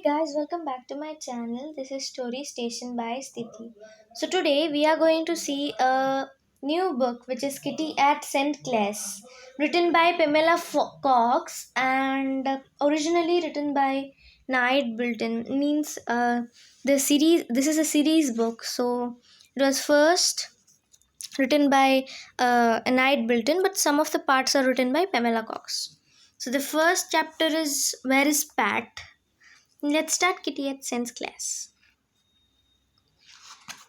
guys, welcome back to my channel. This is Story Station by Sthiti. So today we are going to see a new book which is Kitty at St. Clair's, written by Pamela Cox and originally written by Knight Bilton. Means the series. This is a series book. So it was first written by Knight Bilton, but some of the parts are written by Pamela Cox. So the first chapter is Where is Pat? Let's start Kitty at Sense class.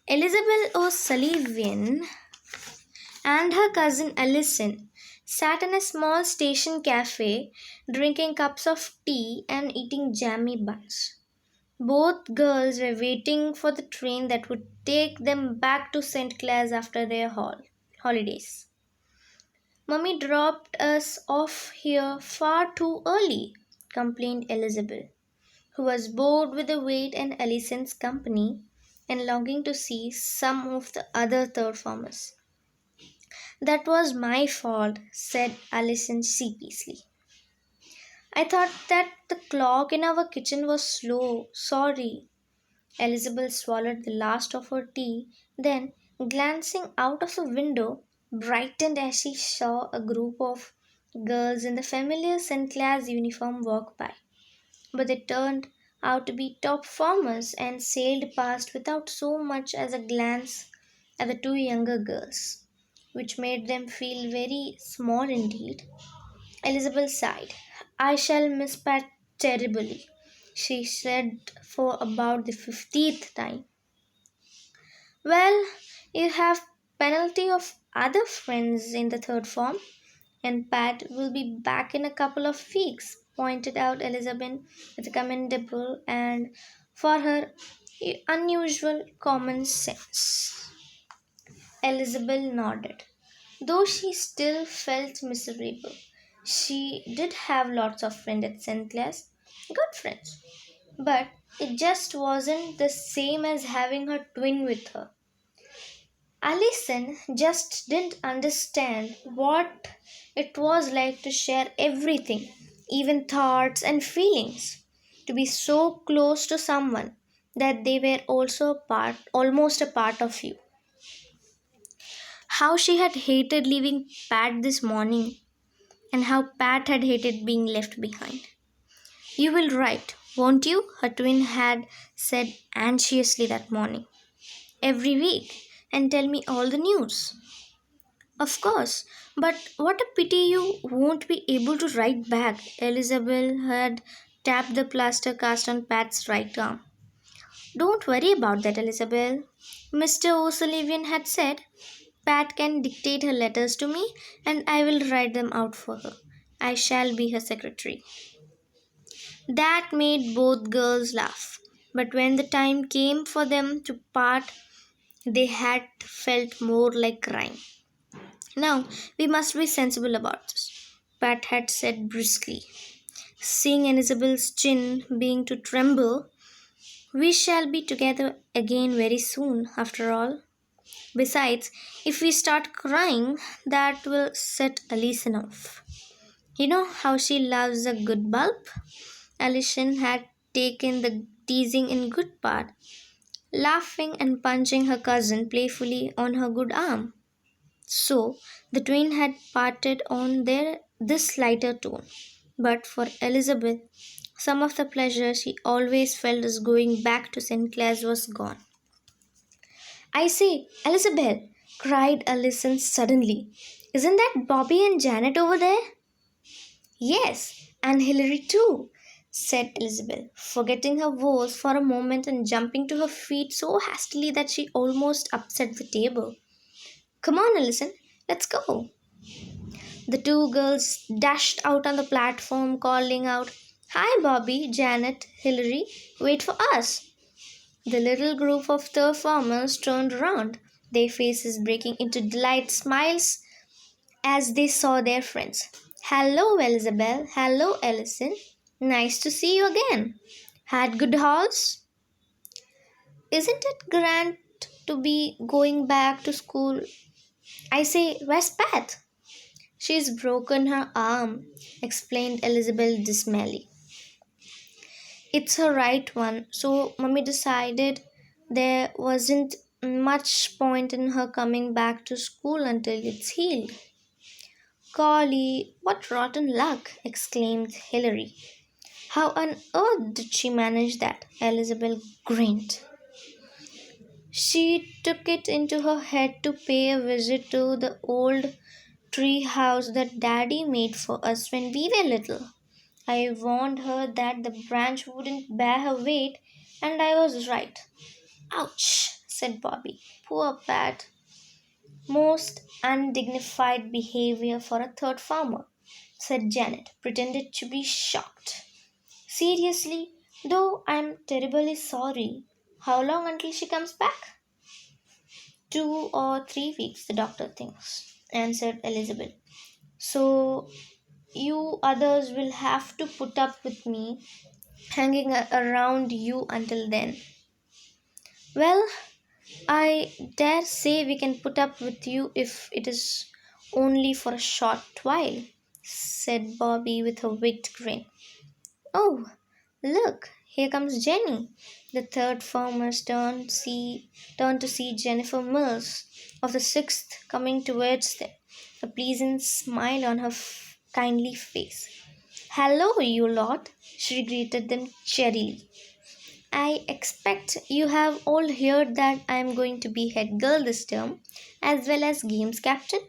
Elizabeth O'Sullivan and her cousin Alison sat in a small station cafe drinking cups of tea and eating jammy buns. Both girls were waiting for the train that would take them back to St. Clair's after their holidays. Mummy dropped us off here far too early, complained Elizabeth, who was bored with the wait and Alison's company and longing to see some of the other third formers. That was my fault, said Alison sheepishly. I thought that the clock in our kitchen was slow. Sorry. Elizabeth swallowed the last of her tea, then, glancing out of the window, brightened as she saw a group of girls in the familiar St. Clair's uniform walk by. But they turned out to be top formers and sailed past without so much as a glance at the two younger girls, which made them feel very small indeed. Elizabeth sighed. I shall miss Pat terribly, she said for about the 50th time. Well, you have penalty of other friends in the third form, and Pat will be back in a couple of weeks, pointed out Elizabeth with a commendable and, for her, unusual common sense. Elizabeth nodded. Though she still felt miserable, she did have lots of friends at St. Clair's, good friends. But it just wasn't the same as having her twin with her. Alison just didn't understand what it was like to share everything, even thoughts and feelings, to be so close to someone that they were also almost a part of you. How she had hated leaving Pat this morning, and how Pat had hated being left behind. You will write, won't you? Her twin had said anxiously that morning. Every week, and tell me all the news. Of course, but what a pity you won't be able to write back. Elizabeth had tapped the plaster cast on Pat's right arm. Don't worry about that, Elizabeth. Mr. O'Sullivan had said, Pat can dictate her letters to me and I will write them out for her. I shall be her secretary. That made both girls laugh. But when the time came for them to part, they had felt more like crying. Now, we must be sensible about this, Pat had said briskly. Seeing Elizabeth's chin being to tremble, we shall be together again very soon, after all. Besides, if we start crying, that will set Alison off. You know how she loves a good bulb? Alison had taken the teasing in good part, laughing and punching her cousin playfully on her good arm. So the twin had parted on this lighter tone. But for Elizabeth, some of the pleasure she always felt as going back to St. Clair's was gone. I say, Elizabeth, cried Alison suddenly. Isn't that Bobby and Janet over there? Yes, and Hilary too, said Elizabeth, forgetting her woes for a moment and jumping to her feet so hastily that she almost upset the table. Come on, Alison, let's go. The two girls dashed out on the platform, calling out, Hi, Bobby, Janet, Hilary, wait for us. The little group of performers turned around, their faces breaking into delight smiles as they saw their friends. Hello, Elizabeth. Hello, Alison. Nice to see you again. Had good hauls? Isn't it grand to be going back to school? I say, where's Pat? She's broken her arm, explained Elizabeth dismally. It's a right one. So, Mummy decided there wasn't much point in her coming back to school until it's healed. Golly, what rotten luck! Exclaimed Hilary. How on earth did she manage that? Elizabeth grinned. She took it into her head to pay a visit to the old tree house that Daddy made for us when we were little. I warned her that the branch wouldn't bear her weight, and I was right. Ouch, said Bobby. Poor Pat. Most undignified behavior for a third farmer, said Janet, pretended to be shocked. Seriously, though I'm terribly sorry. How long until she comes back? 2 or 3 weeks, the doctor thinks, answered Elizabeth. So you others will have to put up with me hanging around you until then. Well, I dare say we can put up with you if it is only for a short while, said Bobby with a wicked grin. Oh, look, here comes Jenny. The third farmer's turned to see Jennifer Mills of the sixth coming towards them, a pleasant smile on her kindly face. Hello, you lot, she greeted them cheerily. I expect you have all heard that I am going to be head girl this term, as well as games captain.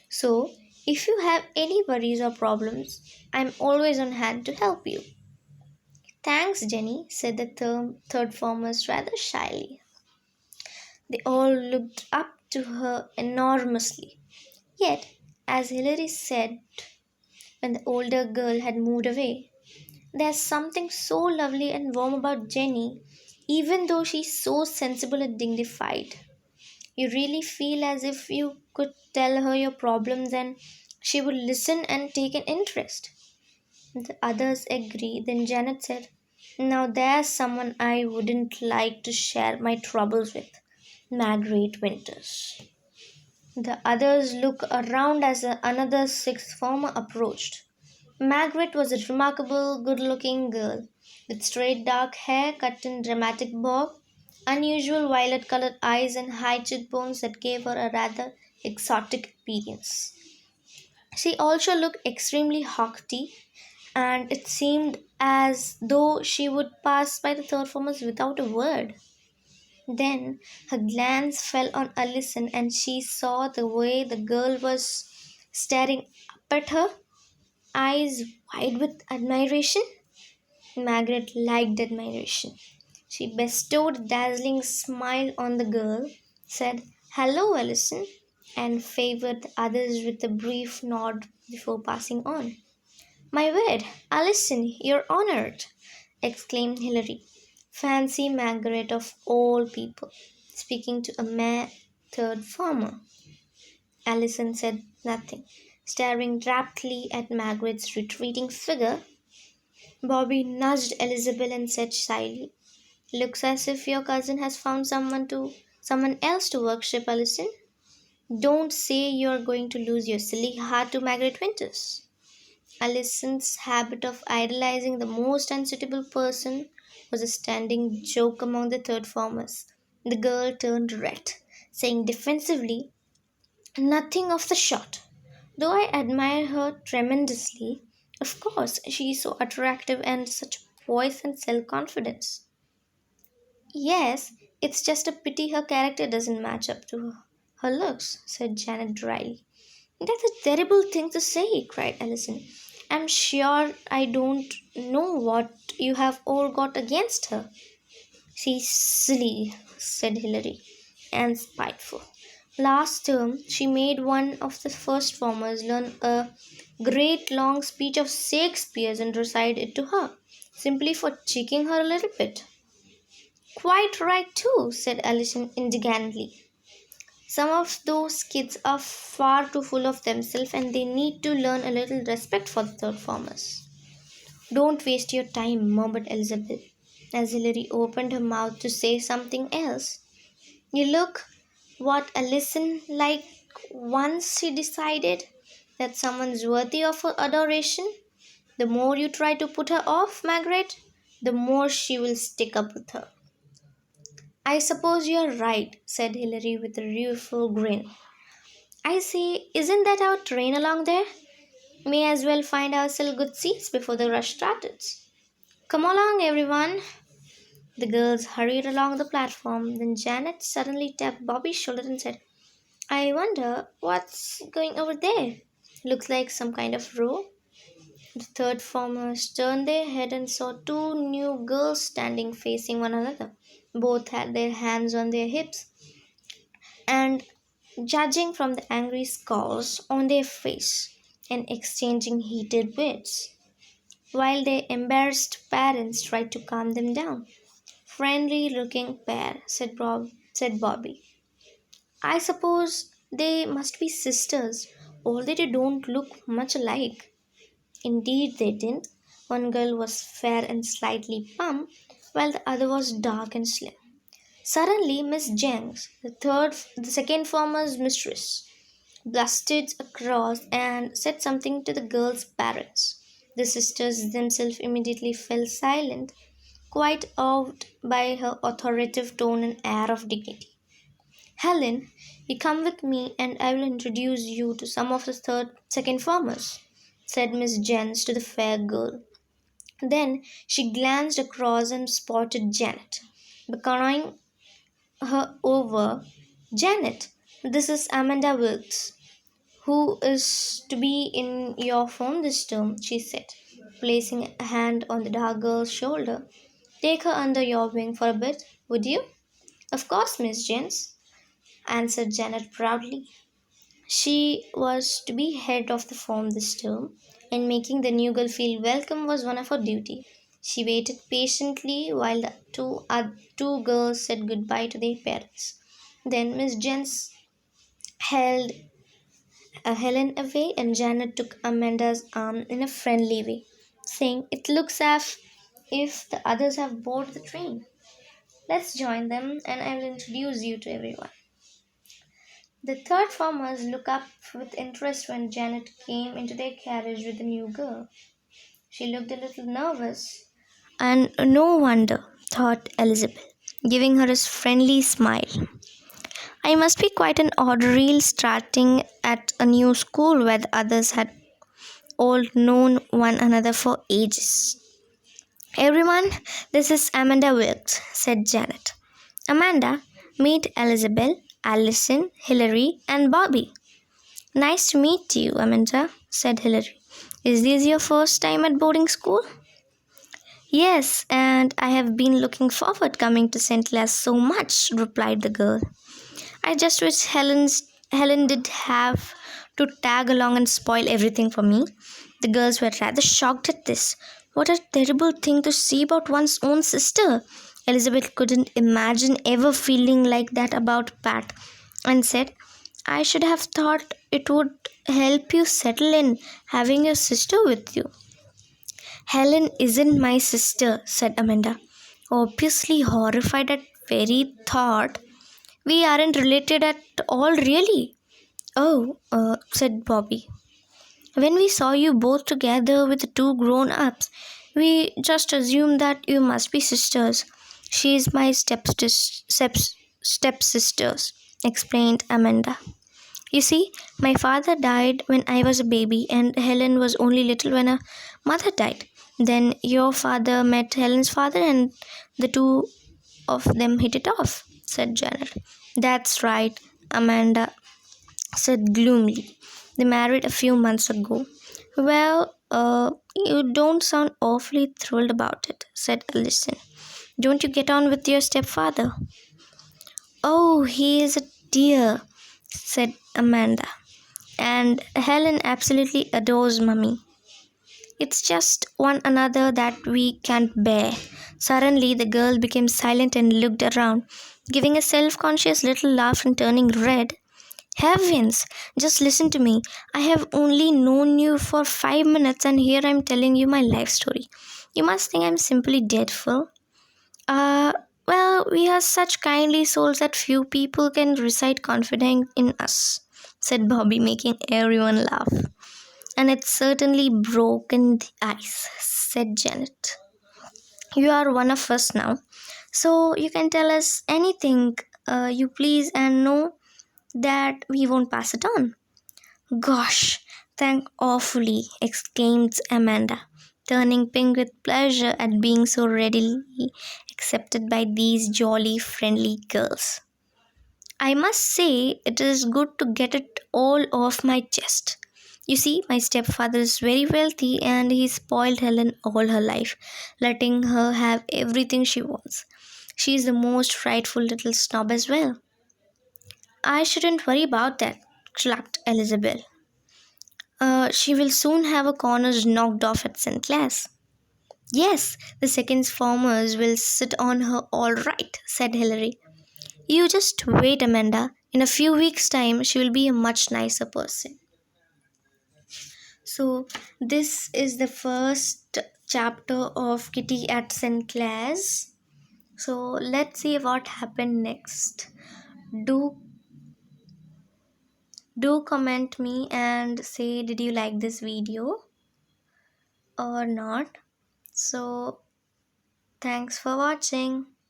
So, if you have any worries or problems, I am always on hand to help you. Thanks, Jenny, said the third farmers rather shyly. They all looked up to her enormously. Yet, as Hilary said when the older girl had moved away, there's something so lovely and warm about Jenny, even though she's so sensible and dignified. You really feel as if you could tell her your problems and she would listen and take an interest. The others agree. Then Janet said, now there's someone I wouldn't like to share my troubles with. Margaret Winters. The others looked around as another sixth farmer approached. Margaret was a remarkable, good looking girl with straight dark hair cut in dramatic bob, unusual violet colored eyes, and high cheekbones that gave her a rather exotic appearance. She also looked extremely haughty, and it seemed as though she would pass by the third farmers without a word. Then her glance fell on Alison, and she saw the way the girl was staring up at her, eyes wide with admiration. Margaret liked admiration. She bestowed a dazzling smile on the girl, said, hello, Alison, and favored the others with a brief nod before passing on. My word, Alison, you're honored, exclaimed Hilary. Fancy Margaret of all people, speaking to a mere third farmer. Alison said nothing, staring raptly at Margaret's retreating figure. Bobby nudged Elizabeth and said shyly, looks as if your cousin has found someone else to worship, Alison. Don't say you're going to lose your silly heart to Margaret Winters. Alison's habit of idolizing the most unsuitable person was a standing joke among the third farmers. The girl turned red, saying defensively, nothing of the sort. Though I admire her tremendously, of course she is so attractive and such poise and self confidence. Yes, it's just a pity her character doesn't match up to her looks, said Janet dryly. That's a terrible thing to say, cried Alison. I'm sure I don't know what you have all got against her. She's silly, said Hilary, and spiteful. Last term, she made one of the first farmers learn a great long speech of Shakespeare's and recite it to her, simply for cheeking her a little bit. Quite right, too, said Alison indignantly. Some of those kids are far too full of themselves and they need to learn a little respect for the third farmers. Don't waste your time, murmured Elizabeth, as Hilary opened her mouth to say something else. You look what Alison like once she decided that someone's worthy of her adoration. The more you try to put her off, Margaret, the more she will stick up with her. I suppose you're right, said Hilary with a rueful grin. I say, isn't that our train along there? May as well find ourselves good seats before the rush starts. Come along, everyone. The girls hurried along the platform. Then Janet suddenly tapped Bobby's shoulder and said, I wonder what's going over there. Looks like some kind of row. The third formers turned their head and saw two new girls standing facing one another. Both had their hands on their hips, and judging from the angry scowls on their face and exchanging heated words, while their embarrassed parents tried to calm them down. Friendly looking pair, said Bobby. I suppose they must be sisters, although they don't look much alike. Indeed, they didn't. One girl was fair and slightly plump, while the other was dark and slim. Suddenly, Miss Jenks, the second former's mistress, blusted across and said something to the girl's parents. The sisters themselves immediately fell silent, quite awed by her authoritative tone and air of dignity. Helen, you come with me and I will introduce you to some of the second formers, said Miss Jens to the fair girl. Then she glanced across and spotted Janet, beckoning her over. Janet, this is Amanda Wilkes, who is to be in your phone this term, she said, placing a hand on the dark girl's shoulder. Take her under your wing for a bit, would you? Of course, Miss Jens, answered Janet proudly. She was to be head of the form this term, and making the new girl feel welcome was one of her duty. She waited patiently while the two girls said goodbye to their parents. Then Miss Jens held Helen away, and Janet took Amanda's arm in a friendly way, saying, It looks as if the others have boarded the train. Let's join them, and I will introduce you to everyone. The third farmers looked up with interest when Janet came into their carriage with the new girl. She looked a little nervous. And no wonder, thought Elizabeth, giving her a friendly smile. I must be quite an odd reel starting at a new school where the others had all known one another for ages. Everyone, this is Amanda Wilkes, said Janet. Amanda, meet Elizabeth, Allison, Hilary, and Bobby. Nice to meet you, Amanda, said Hilary. Is this your first time at boarding school? Yes, and I have been looking forward coming to St. Clair so much, replied the girl. I just wish Helen did have to tag along and spoil everything for me. The girls were rather shocked at this. What a terrible thing to say about one's own sister. Elizabeth couldn't imagine ever feeling like that about Pat, and said, I should have thought it would help you settle in having your sister with you. Helen isn't my sister, said Amanda, obviously horrified at very thought. We aren't related at all, really. Oh, said Bobby. When we saw you both together with the two grown-ups, we just assumed that you must be sisters. She is my stepsisters, explained Amanda. You see, my father died when I was a baby, and Helen was only little when her mother died. Then your father met Helen's father, and the two of them hit it off, said Janet. That's right, Amanda said gloomily. They married a few months ago. Well, you don't sound awfully thrilled about it, said Allison. Don't you get on with your stepfather? Oh, he is a dear, said Amanda. And Helen absolutely adores Mummy. It's just one another that we can't bear. Suddenly, the girl became silent and looked around, giving a self-conscious little laugh and turning red. Heavens, just listen to me. I have only known you for 5 minutes and here I'm telling you my life story. You must think I'm simply dreadful. Uh, well, we are such kindly souls that few people can recite confiding in us, said Bobby, making everyone laugh. And it's certainly broken the ice, said Janet. You are one of us now. So you can tell us anything you please, and know that we won't pass it on. Gosh, thank awfully, exclaimed Amanda, turning pink with pleasure at being so readily accepted by these jolly, friendly girls. I must say, it is good to get it all off my chest. You see, my stepfather is very wealthy and he spoiled Helen all her life, letting her have everything she wants. She is the most frightful little snob as well. I shouldn't worry about that, clucked Elizabeth. She will soon have her corners knocked off at St. Clair's. Yes, the second farmers will sit on her all right, said Hilary. You just wait, Amanda. In a few weeks' time, she will be a much nicer person. So, this is the first chapter of Kitty at St. Clair's. So, let's see what happened next. Do do comment me and say, did you like this video or not? So, thanks for watching.